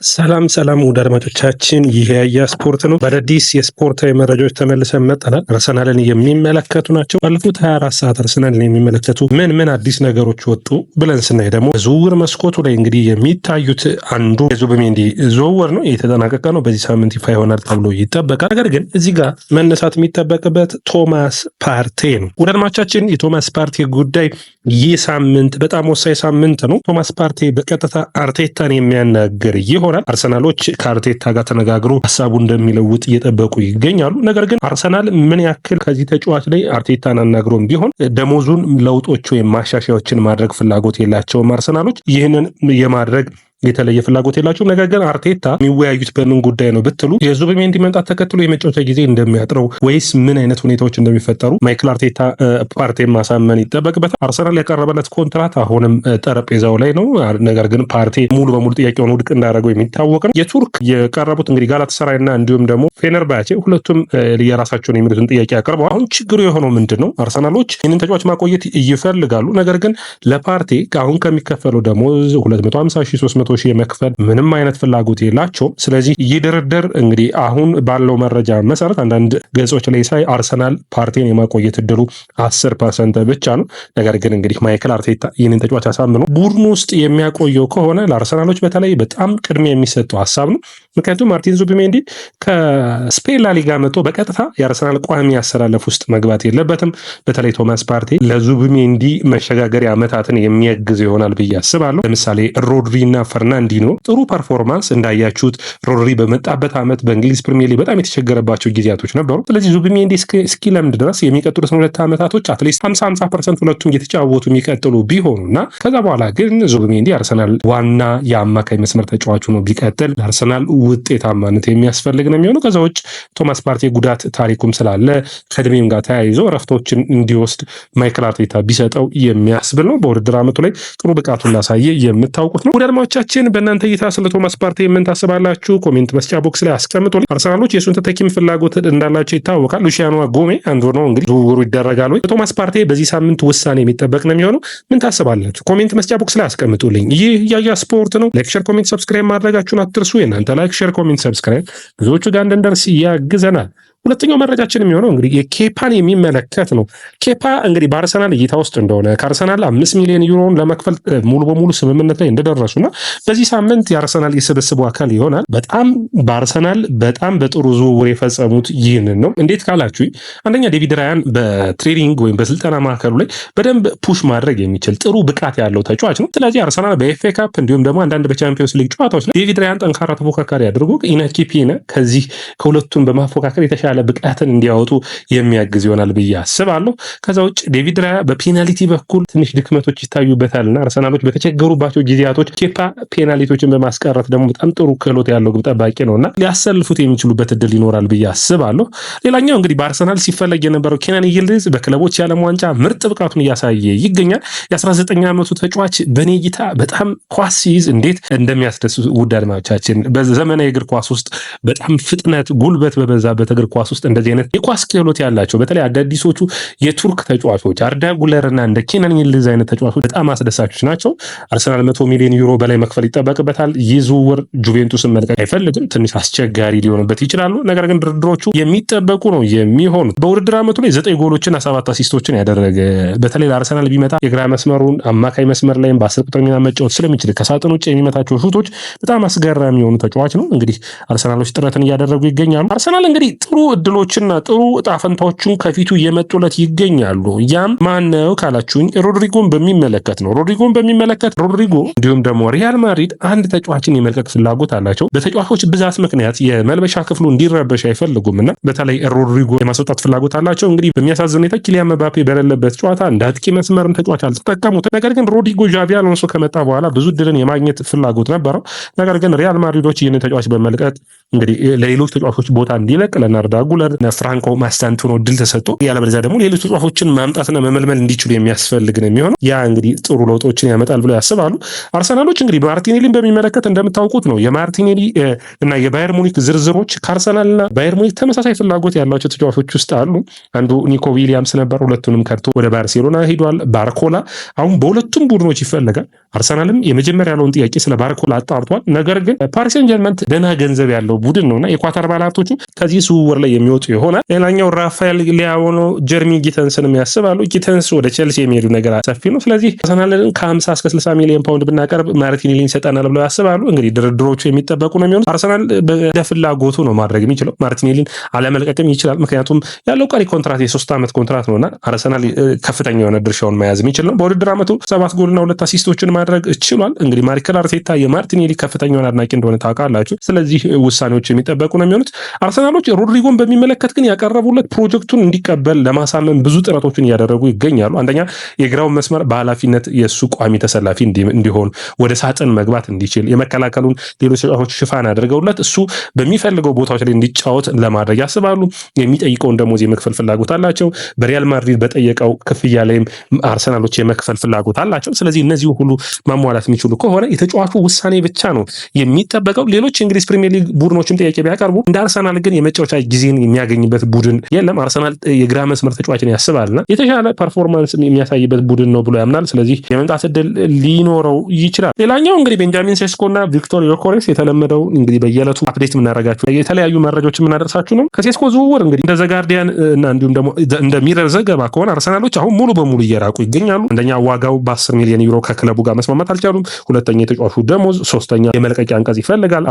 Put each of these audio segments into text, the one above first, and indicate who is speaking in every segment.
Speaker 1: ሰላም ውድ አድማጮቻችን፣ ይህ ያያ ስፖርት ነው። በአዳዲስ የስፖርታዊ መረጃዎች ተመልሰን መጥተናል። አርሰናልን የሚመለከቱ ናቸው። ባለፉት 24 ሰዓት አርሰናልን የሚመለከቱ ምን አዲስ ነገሮች ወጡ ብለን ስናይ ደግሞ ዝውውር መስኮቱ ላይ እንግዲህ የሚታዩት አንዱ የዙቢሜንዲ ዝውውር ነው። የተጠናቀቀ ነው። በዚህ ሳምንት ይፋ ይሆናል ተብሎ ይጠበቃል። ነገር ግን እዚህ ጋር መነሳት የሚጠበቅበት ቶማስ ፓርቴ ነው። ውድ አድማጮቻችን፣ የቶማስ ፓርቴ ጉዳይ ይህ ሳምንት በጣም ወሳኝ ሳምንት ነው። ቶማስ ፓርቴ በቀጥታ አርቴታን የሚያናግር ይሆናል። አርሰናሎች ከአርቴታ ጋር ተነጋግሮ ሀሳቡ እንደሚለውጥ እየጠበቁ ይገኛሉ። ነገር ግን አርሰናል ምን ያክል ከዚህ ተጫዋች ላይ አርቴታን አናግሮም ቢሆን ደሞዙን ለውጦች ወይም ማሻሻያዎችን ማድረግ ፍላጎት የላቸውም። አርሰናሎች ይህንን የማድረግ የተለየ ፍላጎት የላቸውም። ነገር ግን አርቴታ የሚወያዩት በምን ጉዳይ ነው ብትሉ የዙቢሜንዲ መምጣት ተከትሎ የመጫወቻ ጊዜ እንደሚያጥረው ወይስ ምን አይነት ሁኔታዎች እንደሚፈጠሩ ማይክል አርቴታ ፓርቴን ማሳመን ይጠበቅበታል። አርሰናል ያቀረበለት ኮንትራት አሁንም ጠረጴዛው ላይ ነው። ነገር ግን ፓርቴ ሙሉ በሙሉ ጥያቄውን ውድቅ እንዳደረገው የሚታወቅ ነው። የቱርክ የቀረቡት እንግዲህ ጋላታሳራይና እንዲሁም ደግሞ ፌነርባቼ ሁለቱም የራሳቸውን የሚሉትን ጥያቄ ያቀርበው። አሁን ችግሩ የሆነው ምንድን ነው? አርሰናሎች ይህንን ተጫዋች ማቆየት ይፈልጋሉ። ነገር ግን ለፓርቴ አሁን ከሚከፈለው ደሞዝ 250,000 300,000 የመክፈል ምንም አይነት ፍላጎት የላቸውም። ስለዚህ ይህ ድርድር እንግዲህ አሁን ባለው መረጃ መሰረት አንዳንድ ገጾች ላይ ሳይ አርሰናል ፓርቴን የማቆየት እድሉ 10% ብቻ ነው። ነገር ግን እንግዲህ ማይክል አርቴታ ይህንን ተጫዋች አሳምኖ ቡድኑ ውስጥ የሚያቆየው ከሆነ ለአርሰናሎች በተለይ በጣም ቅድሚያ የሚሰጠው ሀሳብ ነው። ምክንያቱም ማርቲን ዙቢሜንዲ ከስፔን ላሊጋ መጥቶ በቀጥታ የአርሰናል ቋሚ አሰላለፍ ውስጥ መግባት የለበትም። በተለይ ቶማስ ፓርቴ ለዙቢሜንዲ መሸጋገሪያ ዓመታትን የሚያግዝ ይሆናል ብዬ አስባለሁ። ለምሳሌ ሮድሪና ፈርናንዲኖ ጥሩ ፐርፎርማንስ እንዳያችሁት ሮድሪ በመጣበት ዓመት በእንግሊዝ ፕሪሚየር ሊግ በጣም የተቸገረባቸው ጊዜያቶች ነበሩ። ስለዚህ ዙቢሜንዲ እስኪለምድ ድረስ የሚቀጥሉት 2 ዓመታቶች አትሊስት 50% ሁለቱም እየተጫወቱ የሚቀጥሉ ቢሆኑና ከዛ በኋላ ግን ዙቢሜንዲ አርሰናል ዋና የአማካይ መስመር ተጫዋቹ ነው ቢቀጥል ለአርሰናል ውጤታማነት የሚያስፈልግ ነው የሚሆነው። ከዛ ውጭ ቶማስ ፓርቴ ጉዳት ታሪኩም ስላለ ከእድሜም ጋር ተያይዞ ረፍቶችን እንዲወስድ ማይክል አርቴታ ቢሰጠው የሚያስብል ነው። በውድድር ዓመቱ ላይ ጥሩ ብቃቱን ላሳየ የምታውቁት ነው። ቻችን በእናንተ እይታ ስለ ቶማስ ፓርቴ ምን ታስባላችሁ? ኮሜንት መስጫ ቦክስ ላይ አስቀምጡልኝ። አርሰናሎች የሱን ተተኪም ፍላጎት እንዳላቸው ይታወቃል። ሉሲያኖ ጎሜ አንዱ ነው። እንግዲህ ዝውውሩ ይደረጋል ወይ? ቶማስ ፓርቴ በዚህ ሳምንት ውሳኔ የሚጠበቅ ነው የሚሆነው። ምን ታስባላችሁ? ኮሜንት መስጫ ቦክስ ላይ አስቀምጡልኝ። ይህ ያያ ስፖርት ነው። ላይክ፣ ሼር፣ ኮሜንት ሰብስክራይብ ማድረጋችሁን አትርሱ። የእናንተ ላይክ፣ ሼር፣ ኮሜንት ሰብስክራይብ ብዙዎቹ ጋር እንድንደርስ ያግዘናል። ሁለተኛው መረጃችን የሚሆነው እንግዲህ የኬፓን የሚመለከት ነው። ኬፓ እንግዲህ በአርሰናል እይታ ውስጥ እንደሆነ ከአርሰናል 5 ሚሊዮን ዩሮን ለመክፈል ሙሉ በሙሉ ስምምነት ላይ እንደደረሱና በዚህ ሳምንት የአርሰናል የስብስቡ አካል ይሆናል። በአርሰናል በጣም በጥሩ ዝውውር የፈጸሙት ይህንን ነው። እንዴት ካላችሁ አንደኛ ዴቪድ ራያን በትሬኒንግ ወይም በስልጠና ማዕከሉ ላይ በደንብ ፑሽ ማድረግ የሚችል ጥሩ ብቃት ያለው ተጫዋች ነው። ስለዚህ አርሰናል በኤፍኤ ካፕ እንዲሁም ደግሞ አንዳንድ በቻምፒዮንስ ሊግ ጨዋታዎች ላይ ዴቪድ ራያን ጠንካራ ተፎካካሪ አድርጎ ኢናኪ ፔና ከዚህ ከሁለቱም በማፎካከር የተሻለ ብቃትን እንዲያወጡ የሚያግዝ ይሆናል ብዬ አስባለሁ። ከዛ ውጭ ዴቪድ ራያ በፔናልቲ በኩል ትንሽ ድክመቶች ይታዩበታልና አርሰናሎች በተቸገሩባቸው ጊዜያቶች ኬፓ ፔናልቲዎችን በማስቀረት ደግሞ በጣም ጥሩ ክህሎት ያለው ግብ ጠባቂ ነውና ሊያሰልፉት የሚችሉበት እድል ይኖራል ብዬ አስባለሁ። ሌላኛው እንግዲህ በአርሰናል ሲፈለግ የነበረው ኬናን ይልዲዝ በክለቦች የዓለም ዋንጫ ምርጥ ብቃቱን እያሳየ ይገኛል። የ19 ዓመቱ ተጫዋች በኔ እይታ በጣም ኳስ ሲይዝ እንዴት እንደሚያስደስት ውድ አድማጮቻችን፣ በዘመናዊ እግር ኳስ ውስጥ በጣም ፍጥነት፣ ጉልበት በበዛበት እግር ኳስ ውስጥ እንደዚህ አይነት የኳስ ክህሎት ያላቸው በተለይ አዳዲሶቹ የቱርክ ተጫዋቾች አርዳ ጉለርና እንደ ኬናን ይልዲዝ አይነት ተጫዋቾች በጣም አስደሳቾች ናቸው። አርሰናል 100 ሚሊዮን ዩሮ በላይ መክፈል ይጠበቅበታል። ይህ ዝውውር ጁቬንቱስን መልቀቅ አይፈልግም። ትንሽ አስቸጋሪ ሊሆንበት ይችላሉ። ነገር ግን ድርድሮቹ የሚጠበቁ ነው የሚሆኑት። በውድድር ዓመቱ ላይ 9 ጎሎችና 7 አሲስቶችን ያደረገ በተለይ ለአርሰናል ቢመጣ የግራ መስመሩን አማካይ መስመር ላይም በ10 ቁጥር ሚና መጫወት ስለሚችል ከሳጥን ውጭ የሚመታቸው ሹቶች በጣም አስገራሚ የሆኑ ተጫዋች ነው። እንግዲህ አርሰናሎች ጥረትን እያደረጉ ይገኛሉ። አርሰናል እንግዲህ ጥሩ እድሎችና ጥሩ ዕጣ ፈንታዎቹን ከፊቱ እየመጡለት ይገኛሉ። ያም ማነው ካላችሁኝ ሮድሪጎን በሚመለከት ነው። ሮድሪጎ እንዲሁም ደግሞ ሪያል ማድሪድ አንድ ተጫዋችን የመልቀቅ ፍላጎት አላቸው። በተጫዋቾች ብዛት ምክንያት የመልበሻ ክፍሉ እንዲረበሽ አይፈልጉምና በተለይ ሮድሪጎ የማስወጣት ፍላጎት አላቸው። እንግዲህ በሚያሳዝን ሁኔታ ኪሊያን መባፔ በሌለበት ጨዋታ እንደ አጥቂ መስመርም ተጫዋች አልተጠቀሙት። ነገር ግን ሮድሪጎ ዣቪ አሎንሶ ከመጣ በኋላ ብዙ ድልን የማግኘት ፍላጎት ነበረው። ነገር ግን ሪያል ማድሪዶች ይህንን ተጫዋች በመልቀቅ እንግዲህ ለሌሎች ተጫዋቾች ቦታ እንዲለቅ ለናርዳ ጉለር፣ ፍራንኮ ማስታንቱኖ ድል ተሰጥቶ ያለበለዚያ ደግሞ ሌሎች ተጫዋቾችን ማምጣትና መመልመል እንዲችሉ የሚያስፈልግ ነው የሚሆነው። ያ እንግዲህ ጥሩ ለውጦችን ያመጣል ብለው ያስባሉ። አርሰናሎች እንግዲህ ማርቲኔሊን በሚመለከት እንደምታውቁት ነው የማርቲኔሊ እና የባየር ሙኒክ ዝርዝሮች ከአርሰናልና ባየር ሙኒክ ተመሳሳይ ፍላጎት ያላቸው ተጫዋቾች ውስጥ አሉ። አንዱ ኒኮ ዊሊያምስ ነበር። ሁለቱንም ከድቶ ወደ ባርሴሎና ሄዷል። ባርኮላ አሁን በሁለቱም ቡድኖች ይፈለጋል። አርሰናልም የመጀመሪያ ያለውን ጥያቄ ስለ ባርኮላ አጣርቷል። ነገር ግን ፓሪስ ሴን ጀርመን ደህና ገንዘብ ያለው ቡድን ነውና የኳታር ባለሀብቶቹ ከዚህ ዝውውር ላይ የሚወጡ ይሆናል። ሌላኛው ራፋኤል ሊያኦ ነው። ጀርሚ ጊተንስንም ያስባሉ። ጊተንስ ወደ ቼልሲ የሚሄዱ ነገር ሰፊ ነው። ስለዚህ አርሰናልን ከ50 እስከ 60 ሚሊዮን ፓውንድ ብናቀርብ ማርቲኔሊን ይሰጠናል ብለው ያስባሉ። እንግዲህ ድርድሮቹ የሚጠበቁ ነው የሚሆኑት። አርሰናል በፍላጎቱ ነው ማድረግ የሚችለው። ማርቲኔሊን አለመልቀቅም ይችላል። ምክንያቱም ያለው ቀሪ ኮንትራት የ3 ዓመት ኮንትራት ነውና አርሰናል ከፍተኛ የሆነ ድርሻውን መያዝ የሚችል ነው። በውድድር ዓመቱ 7 ጎልና 2 አሲስቶችን ማድረግ ችሏል። እንግዲህ ማይኬል አርቴታ የማርቲኔሊ ከፍተኛውን አድናቂ እንደሆነ ታውቃላችሁ። ስለዚህ ውሳኔዎች የሚጠበቁ ነው የሚሆኑት። አርሰናሎች ሮድሪጎን በሚመለከት ግን ያቀረቡለት ፕሮጀክቱን እንዲቀበል ለማሳመን ብዙ ጥረቶችን እያደረጉ ይገኛሉ። አንደኛ የግራውን መስመር በኃላፊነት የእሱ ቋሚ ተሰላፊ እንዲሆን፣ ወደ ሳጥን መግባት እንዲችል፣ የመከላከሉን ሌሎች ተጫዋቾች ሽፋን አድርገውለት እሱ በሚፈልገው ቦታዎች ላይ እንዲጫወት ለማድረግ ያስባሉ። የሚጠይቀውን ደሞዝ የመክፈል ፍላጎት አላቸው። በሪያል ማድሪድ በጠየቀው ክፍያ ላይም አርሰናሎች የመክፈል ፍላጎት አላቸው። ስለዚህ እነዚህ ሁሉ ማሟላት የሚችሉ ከሆነ የተጫዋቹ ውሳኔ ብቻ ነው የሚጠበቀው። ሌሎች የእንግሊዝ ፕሪሚየር ሊግ ቡድኖችም ጥያቄ ቢያቀርቡ እንደ አርሰናል ግን የመጫወቻ ጊዜን የሚያገኝበት ቡድን የለም። አርሰናል የግራ መስመር ተጫዋችን ያስባልና የተሻለ ፐርፎርማንስ የሚያሳይበት ቡድን ነው ብሎ ያምናል። ስለዚህ የመምጣት እድል ሊኖረው ይችላል። ሌላኛው እንግዲህ ቤንጃሚን ሴስኮና ቪክቶር ዮኬሬስ የተለመደው እንግዲህ በየዕለቱ አፕዴት የምናደርጋችሁ የተለያዩ መረጃዎች የምናደርሳችሁ ነው። ከሴስኮ ዝውውር እንግዲህ እንደ ዘጋርዲያን እና እንዲሁም ደግሞ እንደ ሚረር ዘገባ ከሆነ አርሰናሎች አሁን ሙሉ በሙሉ እየራቁ ይገኛሉ። አንደኛ ዋጋው በ10 ሚሊዮን ዩሮ ከክለቡ ጋር መስማማት አልቻሉም። ሁለተኛ የተጫዋቹ ደሞዝ፣ ሶስተኛ የመልቀቂያ አንቀጽ ይፈልጋል።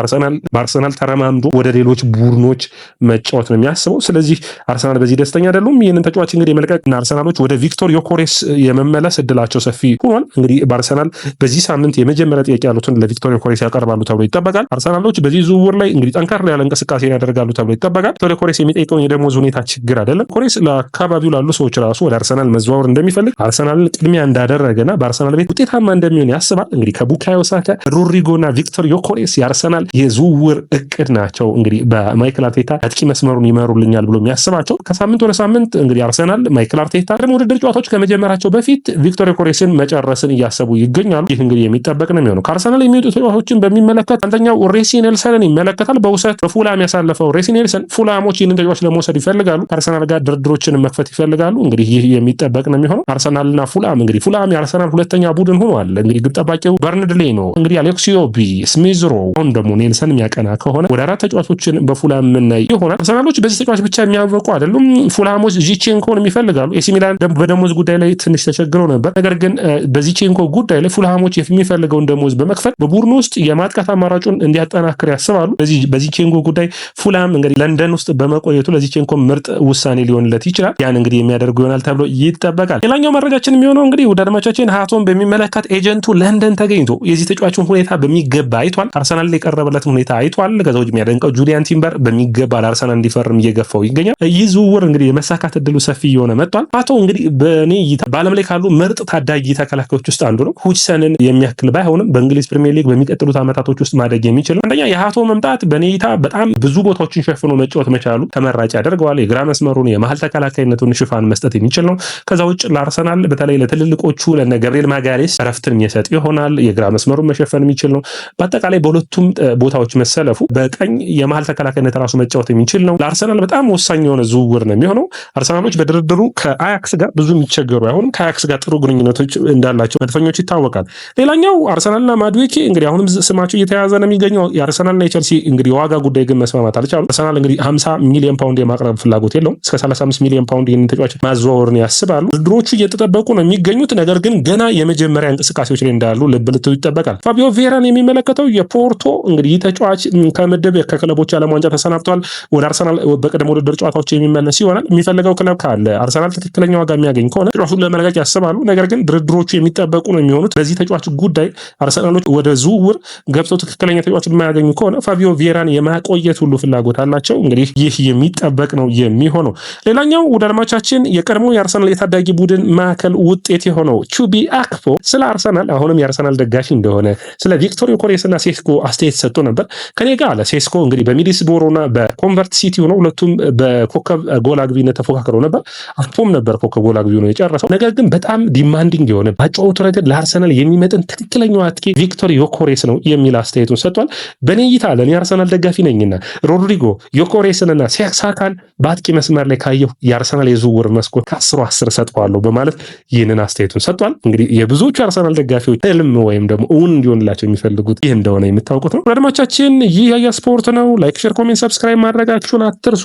Speaker 1: በአርሰናል ተረማምዶ ወደ ሌሎች ቡድኖች መጫወት ነው የሚያስበው። ስለዚህ አርሰናል በዚህ ደስተኛ አይደሉም። ይህንን ተጫዋች እንግዲህ የመልቀቅና አርሰናሎች ወደ ቪክቶር ዮኬሬስ የመመለስ እድላቸው ሰፊ ሆኗል። እንግዲህ በአርሰናል በዚህ ሳምንት የመጀመሪያ ጥያቄ ያሉትን ለቪክቶር ዮኬሬስ ያቀርባሉ ተብሎ ይጠበቃል። አርሰናሎች በዚህ ዝውውር ላይ እንግዲህ ጠንካራ ያለ እንቅስቃሴ ያደርጋሉ ተብሎ ይጠበቃል። ቪክቶር ዮኬሬስ የሚጠይቀውን የደሞዝ ሁኔታ ችግር አይደለም። ዮኬሬስ ለአካባቢው ላሉ ሰዎች ራሱ ወደ አርሰናል መዘዋወር እንደሚፈልግ አርሰናል ቅድሚያ እንዳደረገና በአርሰናል ቤት ውጤታማ እንደሚሆን ያስባል። እንግዲህ ከቡካዮ ሳካ፣ ሮድሪጎና ቪክቶር ዮኬሬስ የአርሰናል የዝውውር እቅድ ናቸው። እንግዲህ በማይኬል አርቴታ አጥቂ መስመሩን ይመሩልኛል ብሎ የሚያስባቸው ከሳምንት ወደ ሳምንት እንግዲህ አርሰናል ማይኬል አርቴታ ደግሞ ውድድር ጨዋታዎች ከመጀመራቸው በፊት ቪክቶር ዮኬሬስን መጨረስን እያሰቡ ይገኛሉ። ይህ እንግዲህ የሚጠበቅ ነው የሚሆነው። ከአርሰናል የሚወጡ ተጫዋቾችን በሚመለከት አንደኛው ሬሲ ኔልሰንን ይመለከታል። በውሰት በፉላም ያሳለፈው ሬሲ ኔልሰን ፉላሞች ይህንን ተጫዋች ለመውሰድ ይፈልጋሉ። ከአርሰናል ጋር ድርድሮችን መክፈት ይፈልጋሉ። እንግዲህ ይህ የሚጠበቅ ነው የሚሆነው። አርሰናልና ፉላም እንግዲህ ፉላም የአርሰናል ሁለተኛ ቡድን ሆኗል። እንግዲህ ግብ ጠባቂው በርንድሌ ነው። እንግዲህ አሌክሲዮ ቢ ስሚዝሮ አሁን ደግሞ ኔልሰን የሚያቀና ከሆነ ወደ 4 ተጫዋቾችን በፉላም የምናይ ይሆናል። አርሰናሎች በዚህ ተጫዋች ብቻ የሚያበቁ አይደሉም። ፉላሞች ዚቼንኮን ይፈልጋሉ። ኤሲ ሚላን በደሞዝ ጉዳይ ላይ ትንሽ ተቸግረው ነበር። ነገር ግን በዚቼንኮ ጉዳይ ላይ ፉላሞች የሚፈልገውን ደሞዝ በመክፈል በቡድኑ ውስጥ የማጥቃት አማራጩን እንዲያጠናክር ያስባሉ። በዚቼንኮ ጉዳይ ፉላም እንግዲህ ለንደን ውስጥ በመቆየቱ ለዚቼንኮ ምርጥ ውሳኔ ሊሆንለት ይችላል። ያን እንግዲህ የሚያደርጉ ይሆናል ተብሎ ይጠበቃል። ሌላኛው መረጃችን የሚሆነው እንግዲህ ወደ አድማቻችን ሀቶን በሚመለከት ኤጀንቱ ለንደን ተገኝቶ የዚህ ተጫዋቹን ሁኔታ በሚገባ አይቷል። አርሰናል የቀረበለትን ሁኔታ አይቷል። ከዛ ውጭ የሚያደንቀው ጁሊያን ቲምበር በሚገባ ለአርሰናል እንዲፈርም እየገፋው ይገኛል። ይህ ዝውውር እንግዲህ የመሳካት እድሉ ሰፊ እየሆነ መጥቷል። ሀቶ እንግዲህ በእኔ እይታ በዓለም ላይ ካሉ ምርጥ ታዳጊ ተከላካዮች ውስጥ አንዱ ነው። ሁጅሰንን የሚያክል ባይሆንም በእንግሊዝ ፕሪሚየር ሊግ በሚቀጥሉት ዓመታቶች ውስጥ ማደግ የሚችል አንደኛ የሀቶ መምጣት በእኔ እይታ በጣም ብዙ ቦታዎችን ሸፍኖ መጫወት መቻሉ ተመራጭ ያደርገዋል። የግራ መስመሩን የመሀል ተከላካይነቱን ሽፋን መስጠት የሚችል ነው። ከዛ ውጭ ለአርሰናል በተለይ ለትልልቆቹ ለነ ገብርኤል ማጋሌስ እረፍትን የሚሰጥ ይሆናል። የግራ መስመሩን መሸፈን የሚችል ነው። በአጠቃላይ በሁለቱም ቦታዎች መሰለፉ በቀኝ የመሀል ተከላካይነት ራሱ መጫወት የሚችል ነው። ለአርሰናል በጣም ወሳኝ የሆነ ዝውውር ነው የሚሆነው። አርሰናሎች በድርድሩ ከአያክስ ጋር ብዙ የሚቸገሩ አይሆንም። ከአያክስ ጋር ጥሩ ግንኙነቶች እንዳላቸው መድፈኞች ይታወቃል። ሌላኛው አርሰናልና ማድዌኬ እንግዲህ አሁንም ስማቸው እየተያዘ ነው የሚገኘው። የአርሰናልና የቸልሲ እንግዲህ የዋጋ ጉዳይ ግን መስማማት አልቻሉም። አርሰናል እንግዲህ 50 ሚሊዮን ፓውንድ የማቅረብ ፍላጎት የለውም። እስከ 35 ሚሊዮን ፓውንድ ይህንን ተጫዋች ማዘዋወርን ያስባሉ። ድርድሮቹ እየተጠበቁ ነው የሚገኙት። ነገር ግን ገና የመጀመሪያ እንቅስቃሴዎች ላይ እንዳሉ ልብ ልትሉ ይጠበቃል። ፋቢዮ ቬራን የሚመለከተው የፖርቶ እንግዲህ ይህ ተጫዋች ከምድብ ከክለቦች ዓለም ዋንጫ ተሰናብቷል። ወደ አርሰናል በቅድመ ውድድር ጨዋታዎች የሚመለስ ይሆናል። የሚፈልገው ክለብ ካለ አርሰናል ትክክለኛ ዋጋ የሚያገኝ ከሆነ ተጫዋቹን ለመልቀቅ ያስባሉ። ነገር ግን ድርድሮቹ የሚጠበቁ ነው የሚሆኑት። በዚህ ተጫዋች ጉዳይ አርሰናሎች ወደ ዝውውር ገብተው ትክክለኛ ተጫዋች የማያገኙ ከሆነ ፋቢዮ ቬራን የማቆየት ሁሉ ፍላጎት አላቸው። እንግዲህ ይህ የሚጠበቅ ነው የሚሆነው። ሌላኛው ወደ አድማቻችን የቀድሞ የአርሰናል የታዳጊ ቡድን ማዕከል ውጤት የሆነው ቹቢ አክፖ ስለ አርሰናል አሁንም የአርሰናል ደጋፊ እንደሆነ ስለ ቪክቶር ዮኬሬስና ሴስኮ አስተያየት ሰጥቶ ነበር። ከኔ ጋር አለ ሴስኮ እንግዲህ በሚድልስብሮና በኮንቨርት ሲቲ ሲቲ ሆነው ሁለቱም በኮከብ ጎል አግቢነት ተፎካክረው ነበር። አክፖም ነበር ኮከብ ጎል አግቢ ሆኖ የጨረሰው። ነገር ግን በጣም ዲማንዲንግ የሆነ ባጫወቱ ረገድ ለአርሰናል የሚመጥን ትክክለኛው አጥቂ ቪክቶር ዮኮሬስ ነው የሚል አስተያየቱን ሰጥቷል። በኔ እይታ ለኔ አርሰናል ደጋፊ ነኝና ሮድሪጎ ዮኮሬስንና ሳካን በአጥቂ መስመር ላይ ካየሁ የአርሰናል የዝውውር መስኮት ከ10 10 ሰጥዋለሁ በማለት ይህንን አስተያየቱን ሰጥቷል። እንግዲህ የብዙዎቹ አርሰናል ደጋፊዎች ህልም ወይም ደግሞ እውን እንዲሆንላቸው የሚፈልጉት ይህ እንደሆነ የምታውቁት ነው። አድማጮቻችን ይህ ያያ ስፖርት ነው። ላይክ፣ ሼር፣ ኮሜንት፣ ሰብስክራይብ ማድረጋችሁን አትርሱ።